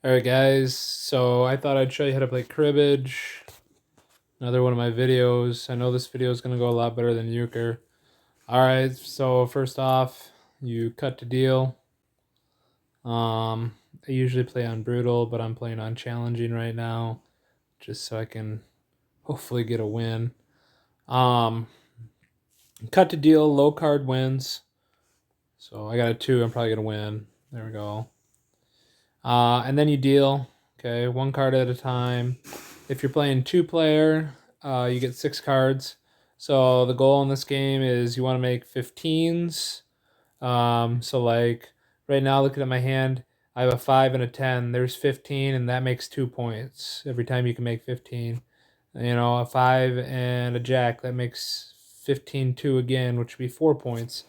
Alright guys, so I thought I'd show you how to play cribbage. Another one of my videos. I know this video is going to go a lot better than euchre. Alright, so first off, you cut to deal. I usually play on brutal, but I'm playing on challenging right now, just so I can hopefully get a win. Cut to deal, low card wins. So I got a 2, I'm probably going to win. There we go. And then you deal, okay, one card at a time. If you're playing 2-player, you get 6 cards. So the goal in this game is you want to make 15s. So like right now, looking at my hand, I have a 5 and a 10. There's 15, and that makes 2 points every time you can make 15. You know, a 5 and a jack, that makes 15 2 again, which would be 4 points.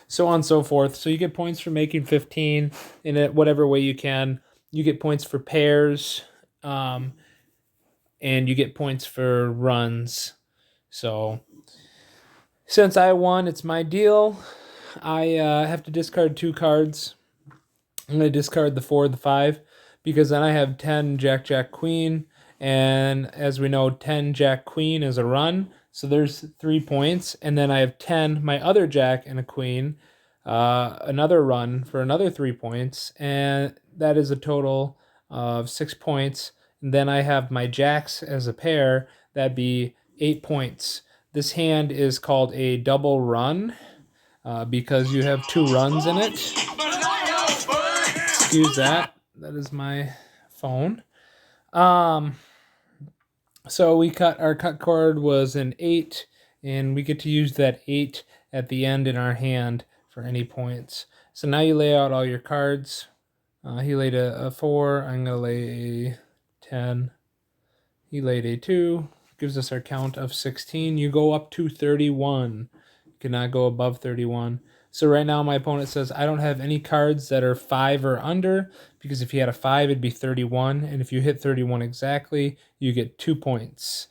So on and so forth. So you get points for making 15 in it whatever way you can. You get points for pairs, and you get points for runs. So since I won, it's my deal. I have to discard 2 cards. I'm going to discard the 4, the 5, because then I have 10 Jack, Jack, Queen. And as we know, 10 Jack, Queen is a run. So there's 3 points. And then I have 10, my other Jack and a Queen, another run for another 3 points. And that is a total of 6 points. And then I have my Jacks as a pair. That'd be 8 points. This hand is called a double run because you have 2 runs in it. Excuse that. That is my phone. So our cut card was an 8, and we get to use that 8 at the end in our hand for any points. So now you lay out all your cards. He laid a 4. I'm going to lay a 10. He laid a 2. Gives us our count of 16. You go up to 31. You cannot go above 31. So right now my opponent says I don't have any cards that are 5 or under, because if he had a 5, it'd be 31. And if you hit 31 exactly, you get 2 points.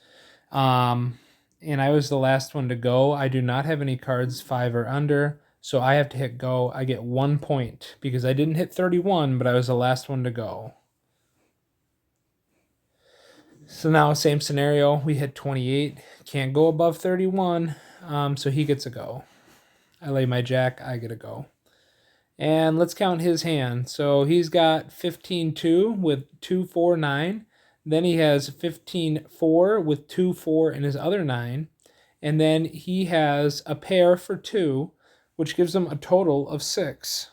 And I was the last one to go. I do not have any cards 5 or under, so I have to hit go. I get 1 point because I didn't hit 31, but I was the last one to go. So now, same scenario. We hit 28. Can't go above 31, so he gets a go. I lay my jack. I get a go. And let's count his hand. So he's got 15-2 with 2-4-9. Then he has 15-4 with 2-4 in his other 9. And then he has a pair for 2, which gives him a total of 6.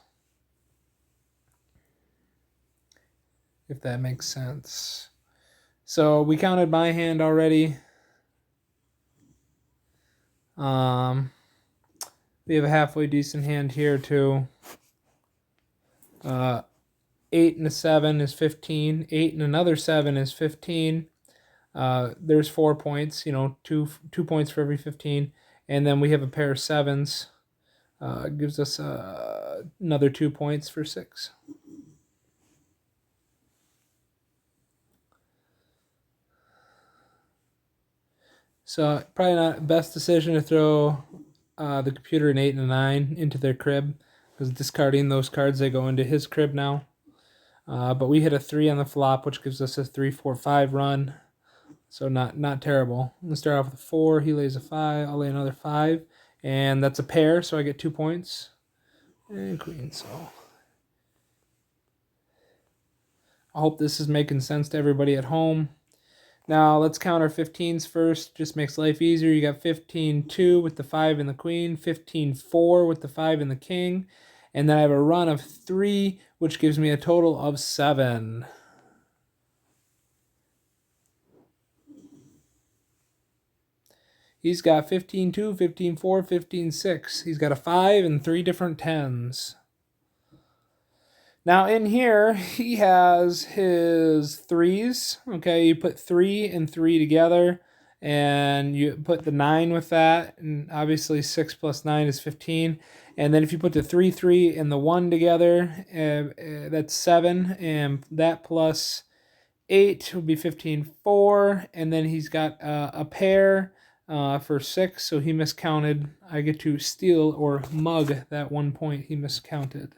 If that makes sense. So we counted my hand already. We have a halfway decent hand here too. 8 and a 7 is 15. 8 and another 7 is 15. There's 4 points, you know, two points for every 15. And then we have a pair of 7s. Gives us another 2 points for 6. So probably not best decision to throw the computer an 8 and a 9 into their crib, because discarding those cards, they go into his crib now. But we hit a 3 on the flop, which gives us a 3-4-5 run. So not terrible. I'm going to start off with a 4. He lays a 5. I'll lay another 5. And that's a pair, so I get 2 points. And queen, so I hope this is making sense to everybody at home. Now let's count our 15s first. Just makes life easier. You got 15-2 with the 5 and the queen, 15-4 with the 5 and the king, and then I have a run of 3, which gives me a total of 7. He's got 15-2, 15-4, 15-6. He's got a 5 and 3 different 10s. Now in here, he has his 3s. Okay, you put 3 and 3 together, and you put the 9 with that, and obviously 6 plus 9 is 15. And then if you put the 3, 3, and the 1 together, that's 7, and that plus 8 would be 15-4. And then he's got a pair for 6, so he miscounted. I get to steal or mug that 1 point. He miscounted.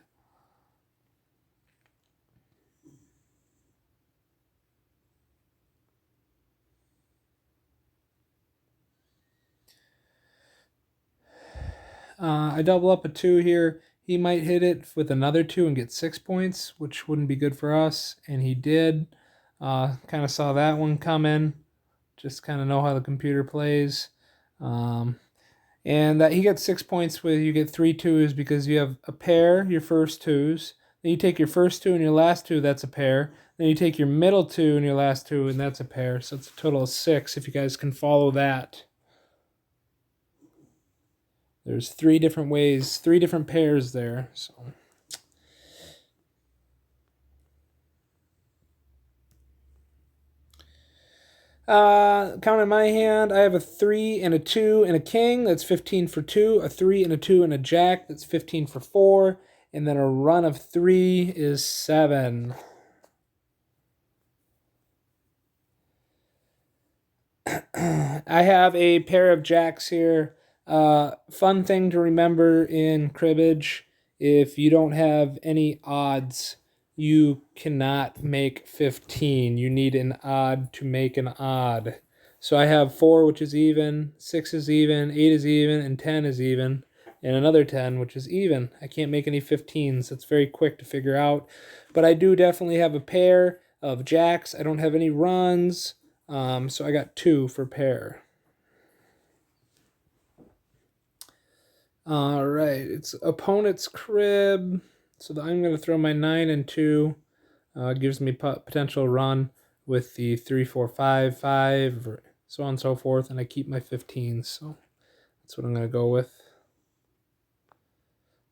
I double up a 2 here. He might hit it with another 2 and get 6 points, which wouldn't be good for us, and he did. Kind of saw that one coming. Just kind of know how the computer plays. And that he gets 6 points with you get 3 2s because you have a pair, your first 2s. Then you take your first 2 and your last 2, that's a pair. Then you take your middle 2 and your last 2, and that's a pair. So it's a total of 6 if you guys can follow that. There's 3 different ways, 3 different pairs there. So count in my hand, I have a 3 and a 2 and a king. That's 15 for 2. A 3 and a 2 and a jack. That's 15 for 4. And then a run of 3 is 7. I have a pair of jacks here. Fun thing to remember in cribbage, if you don't have any odds, you cannot make 15. You need an odd to make an odd. So I have 4, which is even, 6 is even, 8 is even, and 10 is even, and another 10, which is even. I can't make any 15s. It's very quick to figure out. But I do definitely have a pair of jacks. I don't have any runs, so I got 2 for pair. All right, it's opponent's crib. So I'm going to throw my 9 and 2. Gives me potential run with the 3, 4, 5, 5, so on and so forth, and I keep my 15s. So that's what I'm going to go with.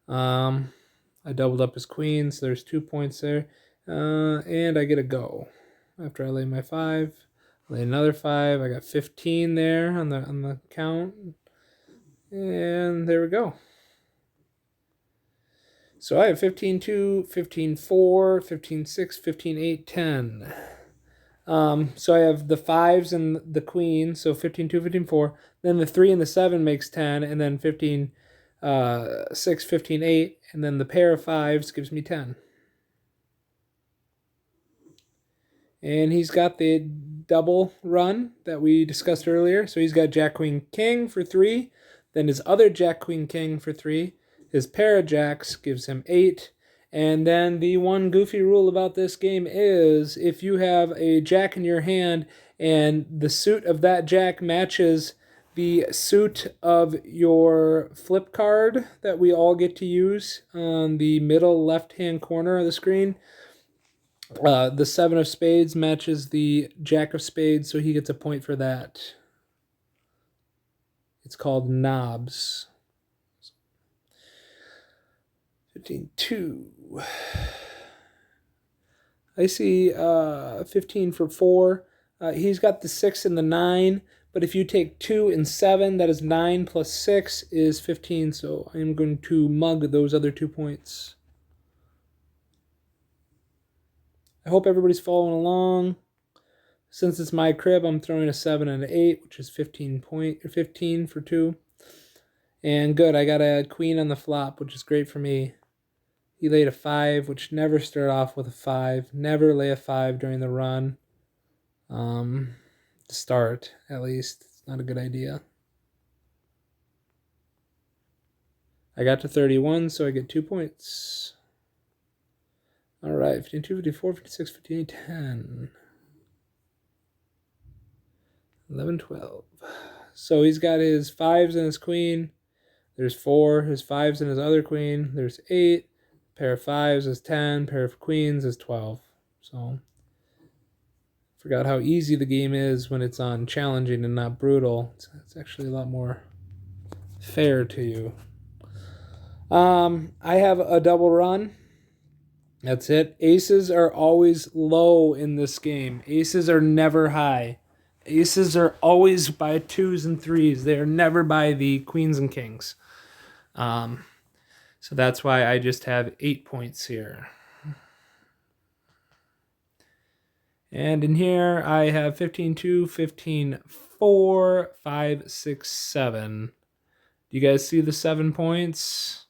I doubled up his queen, so there's 2 points there, and I get a go after I lay my 5. Lay another 5. I got 15 there on the count. And there we go. So I have 15 2, 15 4, 15 6, 15 8, 10. So I have the 5s and the queen, so 15 2, 15 4. Then the 3 and the 7 makes 10, and then 15 6, 15 8, and then the pair of 5s gives me 10. And he's got the double run that we discussed earlier. So he's got Jack, Queen, King for 3. Then his other Jack, Queen, King for 3. His pair of jacks gives him 8. And then the one goofy rule about this game is if you have a jack in your hand and the suit of that jack matches the suit of your flip card that we all get to use on the middle left-hand corner of the screen, the 7 of spades matches the jack of spades, so he gets a point for that. It's called knobs. 15 2. I see 15 for 4. He's got the 6 and the 9, but if you take 2 and 7, that is 9 plus 6 is 15, so I'm going to mug those other 2 points. I hope everybody's following along. Since it's my crib, I'm throwing a 7 and an 8, which is 15 for 2. And good, I got a queen on the flop, which is great for me. He laid a 5, which never start off with a 5. Never lay a 5 during the run. To start, at least. It's not a good idea. I got to 31, so I get 2 points. All right, 52, 54, 56, 58, 10. 11, 12. So he's got his 5s and his queen. There's 4. His 5s and his other queen. There's 8. Pair of 5s is 10. Pair of queens is 12. So forgot how easy the game is when it's on challenging and not brutal. It's actually a lot more fair to you. I have a double run. That's it. Aces are always low in this game. Aces are never high. Aces are always by 2s and 3s. They are never by the queens and kings. So that's why I just have 8 points here. And in here, I have 15 2, 15 4, 5, 6, 7. Do you guys see the 7 points?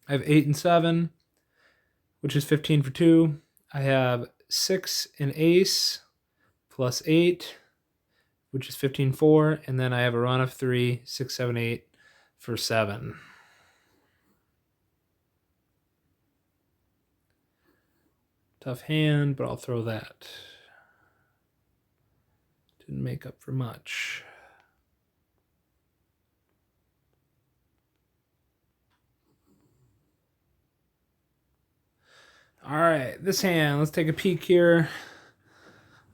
I have 8 and 7, which is 15 for 2. I have 6 and ace plus 8, which is 15 4. And then I have a run of 3, 6, 7, 8, for 7. Tough hand, but I'll throw that. Didn't make up for much. All right, this hand, let's take a peek here.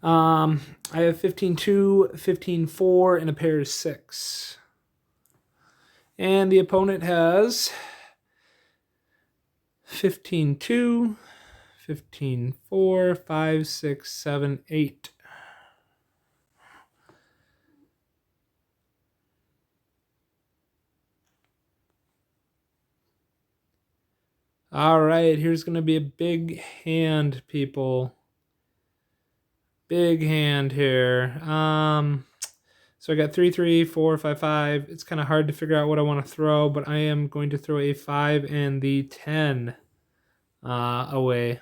I have 15-2, 15-4, and a pair of 6. And the opponent has 15-2, 15-4, 5, 6, 7, 8. All right, here's going to be a big hand, people. Big hand here. So I got 3, 3, 4, 5, 5. It's kind of hard to figure out what I want to throw, but I am going to throw a 5 and the 10 away.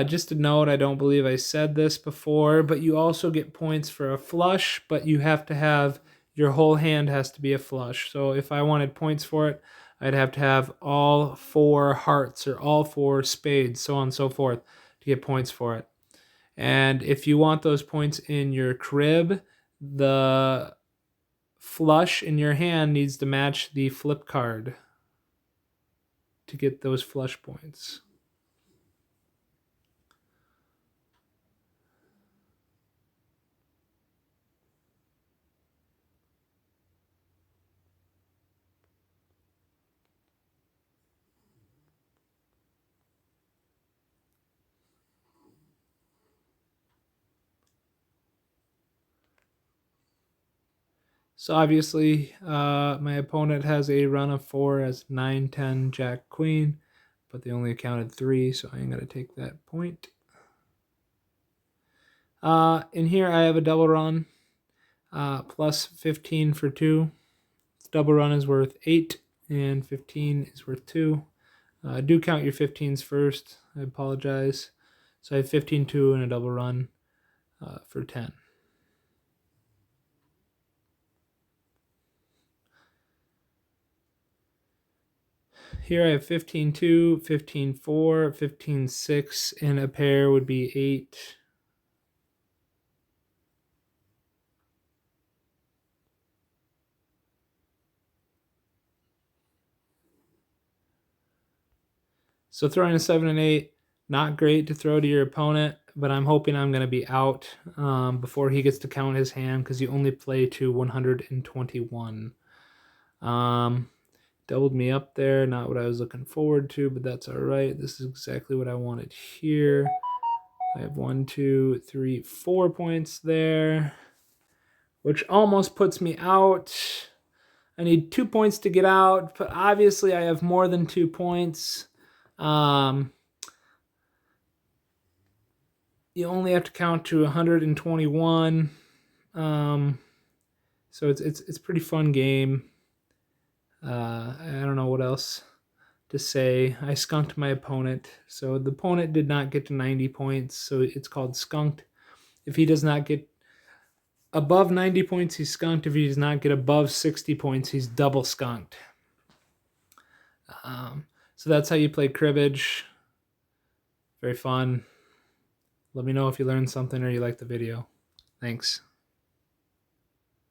Just a note, I don't believe I said this before, but you also get points for a flush, but you have to have, your whole hand has to be a flush. So if I wanted points for it, I'd have to have all 4 hearts or all 4 spades, so on and so forth, to get points for it. And if you want those points in your crib, the flush in your hand needs to match the flip card to get those flush points. So obviously, my opponent has a run of 4 as 9, 10, Jack, Queen, but they only accounted 3, so I ain't gonna take that point. In here, I have a double run, plus 15 for 2. Double run is worth 8, and 15 is worth 2. Do count your 15s first. I apologize. So I have 15, 2, and a double run for 10. Here I have 15-2, 15-4, 15-6, and a pair would be 8. So throwing a 7 and 8, not great to throw to your opponent, but I'm hoping I'm going to be out before he gets to count his hand, because you only play to 121. Doubled me up there, not what I was looking forward to, but that's all right. This is exactly what I wanted here. I have 1, 2, 3, 4 points there, which almost puts me out. I need 2 points to get out, but obviously I have more than 2 points. You only have to count to 121. So it's a pretty fun game. I don't know what else to say. I skunked my opponent. So the opponent did not get to 90 points, so it's called skunked. If he does not get above 90 points, he's skunked. If he does not get above 60 points, he's double skunked. So that's how you play cribbage. Very fun. Let me know if you learned something or you liked the video. Thanks.